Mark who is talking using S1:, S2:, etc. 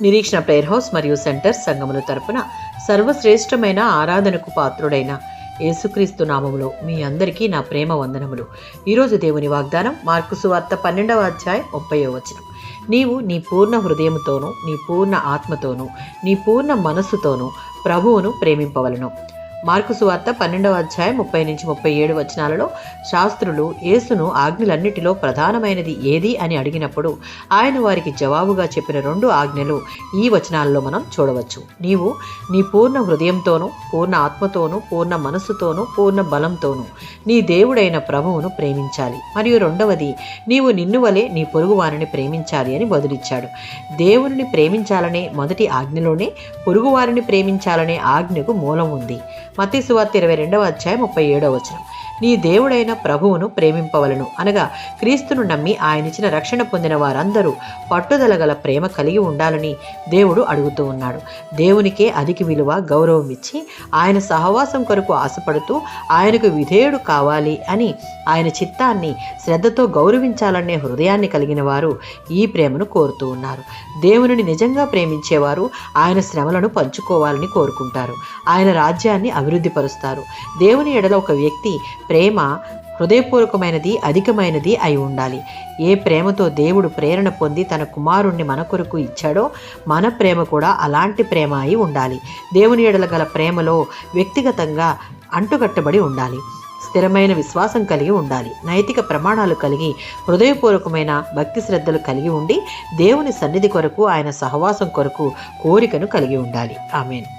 S1: నిరీక్షణ prayer house మరియు centre సంఘముల తరపున సర్వశ్రేష్టమైన ఆరాధనకు పాత్రుడైన యేసుక్రీస్తు నామములో మీ అందరికీ నా ప్రేమ వందనములు. ఈరోజు దేవుని వాగ్దానం మార్కు సువార్త 12వ అధ్యాయం 30వ వచనం. నీవు నీ పూర్ణ హృదయముతోనూ, నీ పూర్ణ ఆత్మతోనూ, నీ పూర్ణ మనస్సుతోనూ ప్రభువును ప్రేమింపవలను. మార్కు సువార్త 12వ అధ్యాయం 30 నుంచి 37 వచనాలలో శాస్త్రులు యేసును ఆజ్ఞలన్నిటిలో ప్రధానమైనది ఏది అని అడిగినప్పుడు ఆయన వారికి జవాబుగా చెప్పిన 2 ఆజ్ఞలు ఈ వచనాలలో మనం చూడవచ్చు. నీవు నీ పూర్ణ హృదయంతోనూ, పూర్ణ ఆత్మతోనూ, పూర్ణ మనస్సుతోనూ, పూర్ణ బలంతోనూ నీ దేవుడైన ప్రభువును ప్రేమించాలి. మరియు 2వది, నీవు నిన్ను వలె నీ పొరుగు వారిని ప్రేమించాలి అని బదులిచ్చాడు. దేవుని ప్రేమించాలనే మొదటి ఆజ్ఞలోనే పొరుగువారిని ప్రేమించాలనే ఆజ్ఞకు మూలం ఉంది. మత్తయి సువార్త 22వ అధ్యాయం 37వ వచనం. నీ దేవుడైన ప్రభువును ప్రేమింపవలను అనగా క్రీస్తును నమ్మి ఆయనిచ్చిన రక్షణ పొందిన వారందరూ పట్టుదల గల ప్రేమ కలిగి ఉండాలని దేవుడు అడుగుతూ ఉన్నాడు. దేవునికే అధిక విలువ, గౌరవం ఇచ్చి ఆయన సహవాసం కొరకు ఆశపడుతూ ఆయనకు విధేయుడు కావాలి అని ఆయన చిత్తాన్ని శ్రద్ధతో గౌరవించాలనే హృదయాన్ని కలిగిన వారు ఈ ప్రేమను కోరుతూ ఉన్నారు. దేవునిని నిజంగా ప్రేమించేవారు ఆయన శ్రమలను పంచుకోవాలని కోరుకుంటారు. ఆయన రాజ్యాన్ని అభివృద్ధి పరుస్తారు. దేవుని ఎడల ఒక వ్యక్తి ప్రేమ హృదయపూర్వకమైనది, అధికమైనది అయి ఉండాలి. ఏ ప్రేమతో దేవుడు ప్రేరణ పొంది తన కుమారుణ్ణి మన కొరకు ఇచ్చాడో మన ప్రేమ కూడా అలాంటి ప్రేమ అయి ఉండాలి. దేవుని ఎడల గల ప్రేమలో వ్యక్తిగతంగా అంటుకట్టబడి ఉండాలి. స్థిరమైన విశ్వాసం కలిగి ఉండాలి. నైతిక ప్రమాణాలు కలిగి, హృదయపూర్వకమైన భక్తి శ్రద్ధలు కలిగి ఉండి, దేవుని సన్నిధి కొరకు, ఆయన సహవాసం కొరకు కోరికను కలిగి ఉండాలి. ఆమేన్.